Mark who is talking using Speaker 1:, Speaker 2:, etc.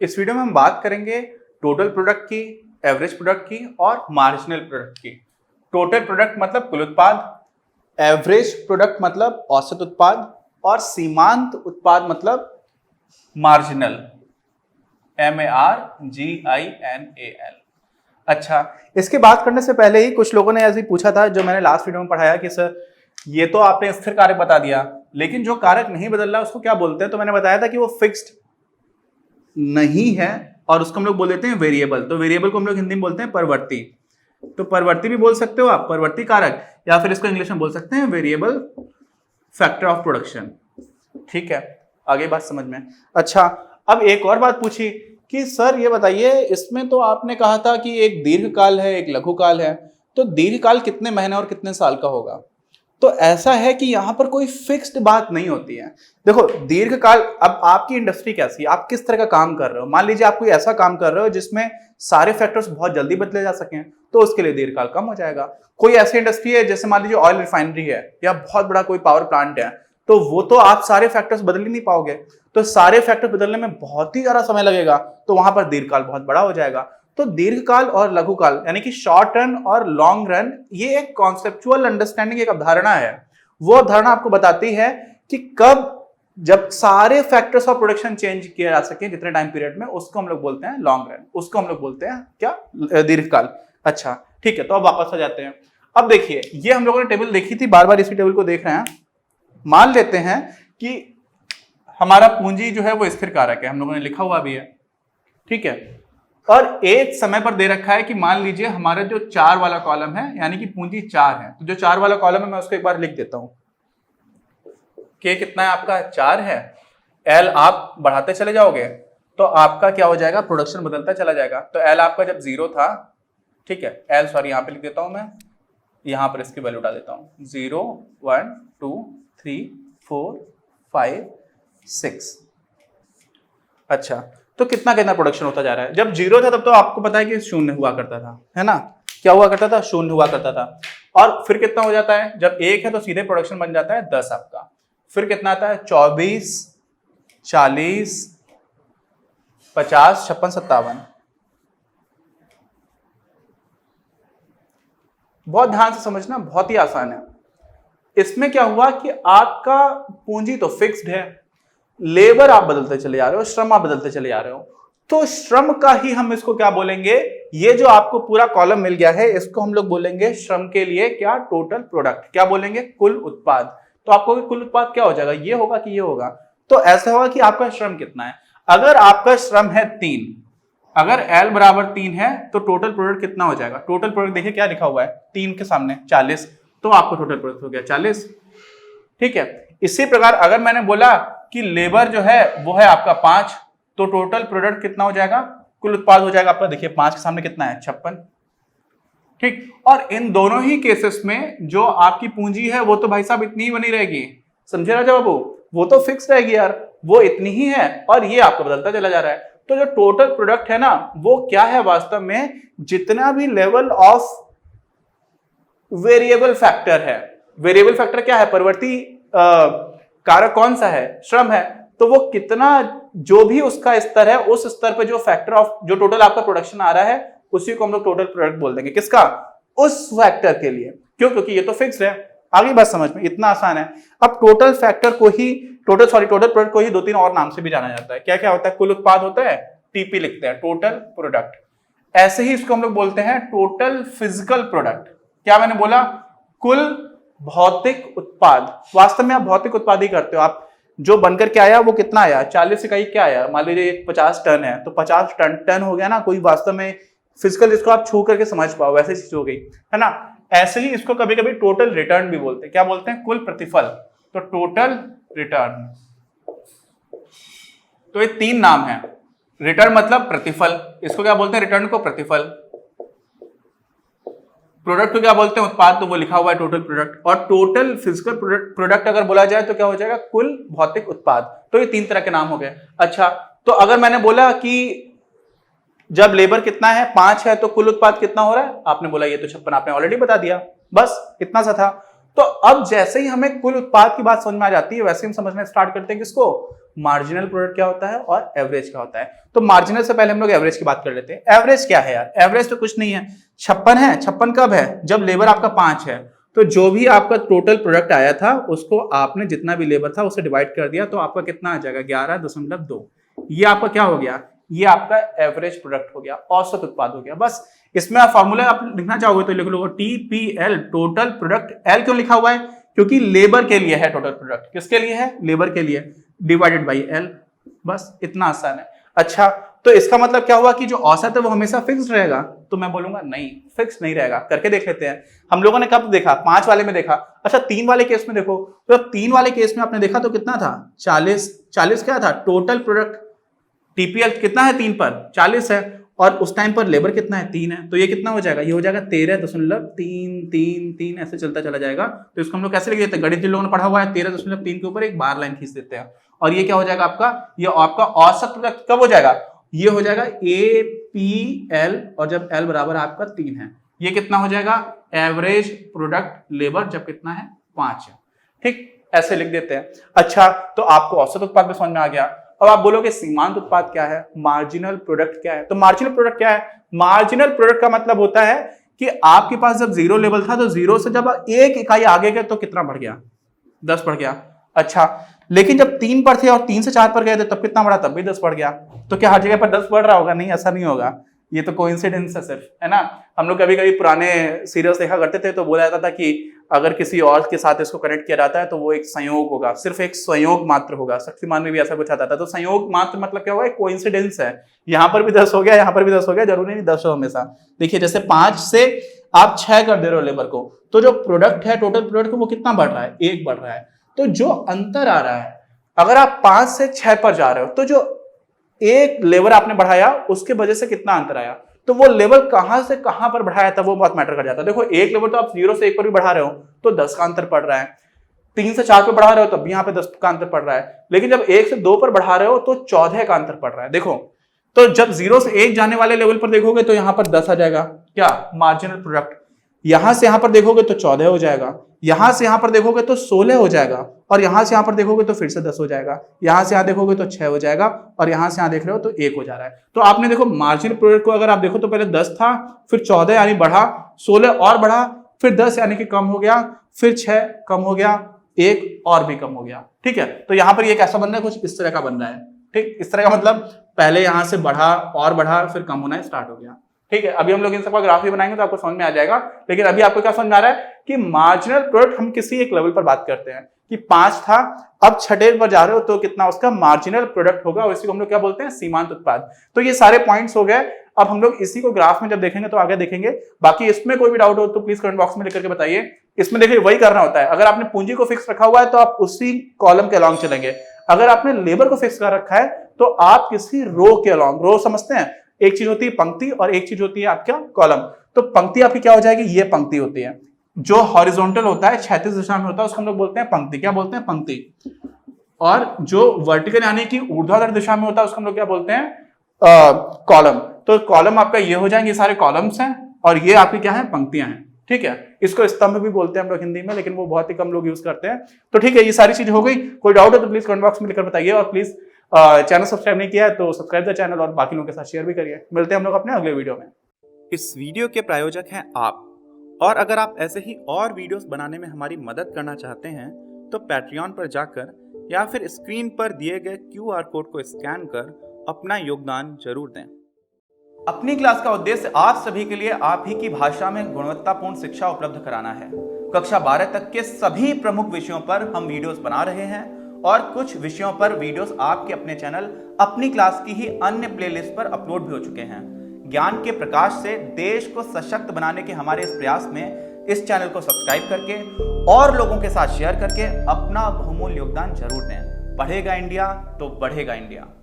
Speaker 1: इस वीडियो में हम बात करेंगे टोटल प्रोडक्ट की, एवरेज प्रोडक्ट की और मार्जिनल प्रोडक्ट की। टोटल प्रोडक्ट मतलब कुल उत्पाद, एवरेज प्रोडक्ट मतलब औसत उत्पाद और सीमांत उत्पाद मतलब मार्जिनल, MARGINAL। अच्छा, इसकी बात करने से पहले ही कुछ लोगों ने ऐसे ही पूछा था, जो मैंने लास्ट वीडियो में पढ़ाया कि सर ये तो आपने स्थिर कारक बता दिया, लेकिन जो कारक नहीं बदल रहा उसको क्या बोलते हैं? तो मैंने बताया था कि वो फिक्स्ड नहीं है और उसको हम लोग बोल देते हैं वेरिएबल। तो वेरिएबल को हम लोग हिंदी में बोलते हैं परवर्ती। तो परवर्ती भी बोल सकते हो आप, परवर्ती कारक, या फिर इसको इंग्लिश में बोल सकते हैं वेरिएबल फैक्टर ऑफ प्रोडक्शन। ठीक है, आगे बात समझ में। अच्छा, अब एक और बात पूछी कि सर ये बताइए, इसमें तो आपने कहा था कि एक दीर्घकाल है, एक लघुकाल है, तो दीर्घकाल कितने महीने और कितने साल का होगा? तो ऐसा है कि यहां पर कोई फिक्स्ड बात नहीं होती है। देखो, दीर्घकाल, अब आपकी इंडस्ट्री कैसी है, आप किस तरह का काम कर रहे हो। मान लीजिए आप कोई ऐसा काम कर रहे हो जिसमें सारे फैक्टर्स बहुत जल्दी बदले जा सकें, तो उसके लिए दीर्घकाल कम हो जाएगा। कोई ऐसी इंडस्ट्री है जैसे मान लीजिए ऑयल रिफाइनरी है या बहुत बड़ा कोई पावर प्लांट है, तो वो तो आप सारे फैक्टर्स बदल ही नहीं पाओगे, तो सारे फैक्टर बदलने में बहुत ही ज्यादा समय लगेगा, तो वहां पर दीर्घकाल बहुत बड़ा हो जाएगा। तो दीर्घकाल और लघुकाल यानी कि शॉर्ट रन और लॉन्ग रन, ये एक कॉन्सेप्चुअल अंडरस्टैंडिंग, एक अवधारणा है। वो अवधारणा आपको बताती है कि कब, जब सारे फैक्टर्स ऑफ प्रोडक्शन चेंज किया जा सके जितने टाइम पीरियड में, उसको हम लोग बोलते हैं लॉन्ग रन, उसको हम लोग बोलते हैं क्या, दीर्घकाल। अच्छा ठीक है, तो अब वापस आ जाते हैं। अब देखिए, ये हम लोगों ने टेबल देखी थी, बार बार इसी टेबल को देख रहे हैं। मान लेते हैं कि हमारा पूंजी जो है वो स्थिर कारक है, हम लोगों ने लिखा हुआ भी है, ठीक है, और एक समय पर दे रखा है कि मान लीजिए हमारा जो 4 वाला कॉलम है, यानी कि पूंजी 4 है, तो जो 4 वाला कॉलम है मैं उसको एक बार लिख देता हूं। के कितना है आपका, 4 है। एल आप बढ़ाते चले जाओगे तो आपका क्या हो जाएगा, प्रोडक्शन बदलता चला जाएगा। तो एल आपका जब 0 था, ठीक है, एल सॉरी यहां पे लिख देता हूं मैं, यहां पर इसकी वैल्यू डाल देता हूं 0 1 2 3 4 5 6। अच्छा, तो कितना कितना प्रोडक्शन होता जा रहा है। जब 0 था तब तो आपको पता है कि शून्य हुआ करता था, है ना, क्या हुआ करता था, शून्य हुआ करता था। और फिर कितना हो जाता है, जब 1 है तो सीधे प्रोडक्शन बन जाता है 10 आपका। फिर कितना आता है, 24 40 50 56 57। बहुत ध्यान से समझना, बहुत ही आसान है। इसमें क्या हुआ कि आपका पूंजी तो फिक्स्ड है, लेबर आप बदलते चले जा रहे हो, श्रम आप बदलते चले जा रहे हो, तो श्रम का ही हम इसको क्या बोलेंगे, ये जो आपको पूरा कॉलम मिल गया है इसको हम लोग बोलेंगे श्रम के लिए क्या, टोटल प्रोडक्ट, क्या बोलेंगे, कुल उत्पाद। तो आपको कुल उत्पाद क्या हो जाएगा, ये होगा कि ये होगा। तो ऐसा होगा कि आपका श्रम कितना है। अगर आपका श्रम है 3, अगर L बराबर 3 है तो टोटल प्रोडक्ट कितना हो जाएगा, टोटल प्रोडक्ट देखिए क्या लिखा हुआ है 3 के सामने 40, तो आपको टोटल प्रोडक्ट हो गया 40। ठीक है, इसी प्रकार अगर मैंने बोला कि लेबर जो है वो है आपका 5, तो टोटल प्रोडक्ट कितना हो जाएगा, कुल उत्पाद हो जाएगा आपका, देखिए 5 के सामने कितना है 56। ठीक, और इन दोनों ही केसेस में जो आपकी पूंजी है वो तो भाई साहब इतनी ही बनी रहेगी, समझे राजा बाबू, वो तो फिक्स रहेगी यार, वो इतनी ही है, और ये आपका बदलता चला जा रहा है। तो जो टोटल प्रोडक्ट है ना, वो क्या है वास्तव में, जितना भी लेवल ऑफ वेरिएबल फैक्टर है, वेरिएबल फैक्टर क्या है, परिवर्ती कारक कौन सा है, श्रम है, तो वो कितना, जो भी उसका स्तर है, उस स्तर पे जो फैक्टर ऑफ, जो टोटल आपका प्रोडक्शन आ रहा है, उसी को हम लोग टोटल प्रोडक्ट बोल देंगे, किसका, उस फैक्टर के लिए। क्यों, क्योंकि ये तो फिक्स्ड है। आगे बात समझ में, इतना आसान है। अब टोटल फैक्टर को ही, टोटल प्रोडक्ट को ही 2-3 और नाम से भी जाना जाता है। क्या क्या होता है, कुल उत्पाद होता है, टीपी लिखते हैं, टोटल प्रोडक्ट। ऐसे ही इसको हम लोग बोलते हैं टोटल फिजिकल प्रोडक्ट। क्या मैंने बोला, कुल भौतिक उत्पाद। वास्तव में आप भौतिक उत्पाद ही करते हो, आप जो बनकर के आया वो कितना आया, 40 इकाई क्या आया, मान लीजिए 50 टन है तो 50 टन हो गया ना, कोई वास्तव में फिजिकल जिसको आप छू करके समझ पाओ वैसे चीज हो गई, है ना। ऐसे ही इसको कभी कभी टोटल रिटर्न भी बोलते हैं। क्या बोलते हैं, कुल प्रतिफल, तो टोटल रिटर्न। तो ये 3 नाम है, रिटर्न मतलब प्रतिफल, इसको क्या बोलते हैं, रिटर्न को प्रतिफल। प्रोडक्ट को क्या बोलते हैं, उत्पाद, तो वो लिखा हुआ है टोटल प्रोडक्ट। और टोटल फिजिकल प्रोडक्ट अगर बोला जाए तो क्या हो जाएगा, कुल भौतिक उत्पाद। तो ये 3 तरह के नाम हो गए। अच्छा, तो अगर मैंने बोला कि जब लेबर कितना है, 5 है, तो कुल उत्पाद कितना हो रहा है, आपने बोला ये तो 56, आपने ऑलरेडी बता दिया, बस इतना सा था। तो अब जैसे ही हमें कुल उत्पाद की बात समझ में आ जाती है, वैसे हम समझना स्टार्ट करते हैं किसको, मार्जिनल प्रोडक्ट क्या होता है और एवरेज क्या होता है। तो मार्जिनल से पहले हम लोग एवरेज की बात कर लेते हैं। एवरेज क्या है यार, एवरेज तो कुछ नहीं है, 56 है। 56 कब है, जब लेबर आपका 5 है, तो जो भी आपका टोटल प्रोडक्ट आया था उसको आपने जितना भी लेबर था उसे डिवाइड कर दिया, तो आपका कितना आ जाएगा 11.2। ये आपका क्या हो गया, ये आपका एवरेज प्रोडक्ट हो गया, औसत उत्पाद हो गया। बस इसमें आप फॉर्मूला आप लिखना चाहोगे तो लिख लो TPL, टोटल प्रोडक्ट। एल क्यों लिखा हुआ है, क्योंकि लेबर के लिए है टोटल प्रोडक्ट। किसके लिए है, लेबर के लिए, डिवाइडेड बाई एल। बस इतना आसान है। अच्छा, तो इसका मतलब क्या हुआ कि जो औसत है वो हमेशा फिक्स रहेगा, तो मैं बोलूंगा नहीं, फिक्स नहीं रहेगा। करके देख लेते हैं। हम लोगों ने कब देखा, 5 वाले में देखा। अच्छा, 3 वाले केस में देखो, तो 3 वाले केस में आपने देखा तो कितना था, 40 क्या था टोटल प्रोडक्ट। टीपीएल कितना है 3 पर, 40 है, और उस टाइम पर लेबर कितना है, 3 है, तो ये कितना हो जाएगा, ये हो जाएगा 13.333 ऐसे चलता चला जाएगा। तो इसको हम लोग कैसे लिख देते हैं, गणित जिन लोगों ने पढ़ा हुआ है 13.3 के ऊपर एक बार लाइन खींच देते हैं, और ये क्या हो जाएगा आपका, ये आपका औसत प्रोडक्ट कब हो जाएगा, ये हो जाएगा APL, और जब L बराबर आपका 3 है, ये कितना हो जाएगा एवरेज प्रोडक्ट लेबर, जब कितना है 5 है। ठीक, ऐसे लिख देते हैं। अच्छा, तो आपको औसत उत्पाद में समझ में आ गया। अब आप बोलोगे सीमांत उत्पाद क्या है, मार्जिनल प्रोडक्ट क्या है। तो मार्जिनल प्रोडक्ट क्या है, मार्जिनल प्रोडक्ट का मतलब होता है कि आपके पास जब 0 लेवल था, तो 0 से जब 1 इकाई आगे गए तो कितना बढ़ गया, 10 बढ़ गया। अच्छा, लेकिन जब 3 पर थे और 3 से 4 पर गए थे तब कितना बढ़ा, तब भी 10 बढ़ गया। तो क्या हर जगह पर 10 बढ़ रहा होगा, नहीं, ऐसा नहीं होगा, ये तो कोइंसिडेंस है सिर्फ, है ना। हम लोग कभी कभी पुराने सीरियल्स देखा करते थे तो बोला जाता था कि अगर किसी और के साथ इसको कनेक्ट किया जाता है तो वो एक संयोग होगा, सिर्फ एक संयोग मात्र होगा। शक्तिमान में भी ऐसा कुछ आता था। तो संयोग मात्र मतलब क्या होगा, कोइंसिडेंस है। यहाँ पर भी 10 हो गया, यहाँ पर भी 10 हो गया, जरूरी नहीं 10 हो हमेशा। देखिए, जैसे 5 से आप 6 कर दे रहे हो लेबर को, तो जो प्रोडक्ट है टोटल प्रोडक्ट वो कितना बढ़ रहा है, 1 बढ़ रहा है। तो जो अंतर आ रहा है, अगर आप 5 से 6 पर जा रहे हो, तो जो एक लेबर आपने बढ़ाया उसके वजह से कितना अंतर आया, तो वो लेवल कहां से कहां पर बढ़ाया था वो बहुत मैटर कर जाता है। देखो, एक लेवल तो आप 0 से 1 पर भी बढ़ा रहे हो तो 10 का अंतर पड़ रहा है, 3 से 4 पर बढ़ा रहे हो तब भी यहाँ पे 10 का अंतर पड़ रहा है, लेकिन जब 1 से 2 पर बढ़ा रहे हो तो 14 का अंतर पड़ रहा है। देखो, तो जब 0 से 1 जाने वाले लेवल पर देखोगे तो यहाँ पर 10 आ जाएगा, क्या मार्जिनल प्रोडक्ट। यहां से यहां पर देखोगे तो 14 हो जाएगा, यहां से यहां पर देखोगे तो 16 हो जाएगा, और यहां से यहां पर देखोगे तो फिर से 10 हो जाएगा, यहां से यहां देखोगे तो 6 हो जाएगा, और यहां से यहां देख रहे हो तो 1 हो जा रहा है। तो आपने देखो मार्जिनल प्रोडक्ट को अगर आप देखो तो पहले 10 था, फिर 14 यानी बढ़ा, 16 और बढ़ा, फिर 10 यानी कि कम हो गया, फिर 6 कम हो गया, 1 और भी कम हो गया। ठीक है, तो यहां पर ये कैसा बन रहा है, कुछ इस तरह का बन रहा है। ठीक, इस तरह का मतलब पहले यहां से बढ़ा और बढ़ा, फिर कम होना स्टार्ट हो गया। ठीक है, अभी हम लोग इन सबका ग्राफ भी बनाएंगे तो आपको समझ में आ जाएगा। लेकिन अभी आपको क्या समझ में आ रहा है कि मार्जिनल प्रोडक्ट हम किसी एक लेवल पर बात करते हैं कि 5 था, अब 6 पर जा रहे हो तो कितना उसका मार्जिनल प्रोडक्ट होगा, और इसी को हम लोग क्या बोलते हैं, सीमांत उत्पाद। तो ये सारे पॉइंट्स हो गए। अब हम लोग इसी को ग्राफ में जब देखेंगे तो आगे देखेंगे। बाकी इसमें कोई भी डाउट हो तो प्लीज कमेंट बॉक्स में लिख करके बताइए। इसमें देखिए वही करना होता है, अगर आपने पूंजी को फिक्स रखा हुआ है तो आप उसी कॉलम के अलॉन्ग चलेंगे, अगर आपने लेबर को फिक्स कर रखा है तो आप किसी रो के अलॉन्ग, रो समझते हैं, एक चीज होती है पंक्ति और एक चीज होती है आपका कॉलम। तो पंक्ति आपकी क्या हो जाएगी, ये पंक्ति होती है। जो हॉरिजॉन्टल होता है, क्षैतिज दिशा में होता है, उसको हम लोग बोलते हैं पंक्ति। क्या बोलते हैं, पंक्ति। और जो वर्टिकल यानी कि ऊर्ध्वाधर दिशा में होता है उसको हम लोग क्या बोलते हैं, कॉलम। तो कॉलम आपका ये हो जाएंगे, सारे कॉलम्स हैं, और ये आपकी क्या है, पंक्तियां हैं। ठीक है, इसको स्तंभ भी बोलते हैं हम लोग हिंदी में, लेकिन वो बहुत ही कम लोग यूज करते हैं। तो ठीक है, ये सारी चीज हो गई। कोई डाउट है तो प्लीज कमेंट बॉक्स में लिखकर बताइए, और प्लीज चैनल सब्सक्राइब नहीं किया है तो सब्सक्राइब द चैनल और बाकी लोगों के साथ शेयर भी करिए। मिलते हैं हम लोग अपने अगले वीडियो में।
Speaker 2: इस वीडियो के प्रायोजक हैं आप, और अगर आप ऐसे ही और वीडियोस बनाने में हमारी मदद करना चाहते हैं तो पैट्रियन पर जाकर या फिर स्क्रीन पर दिए गए QR कोड को स्कैन कर अपना योगदान जरूर दें।
Speaker 3: अपनी क्लास का उद्देश्य आप सभी के लिए आप ही की भाषा में गुणवत्तापूर्ण शिक्षा उपलब्ध कराना है। कक्षा 12 तक के सभी प्रमुख विषयों पर हम वीडियोस बना रहे हैं, और कुछ विषयों पर वीडियोस आपके अपने चैनल अपनी क्लास की ही अन्य प्लेलिस्ट पर अपलोड भी हो चुके हैं। ज्ञान के प्रकाश से देश को सशक्त बनाने के हमारे इस प्रयास में इस चैनल को सब्सक्राइब करके और लोगों के साथ शेयर करके अपना बहुमूल्य योगदान जरूर दें। पढ़ेगा इंडिया तो बढ़ेगा इंडिया।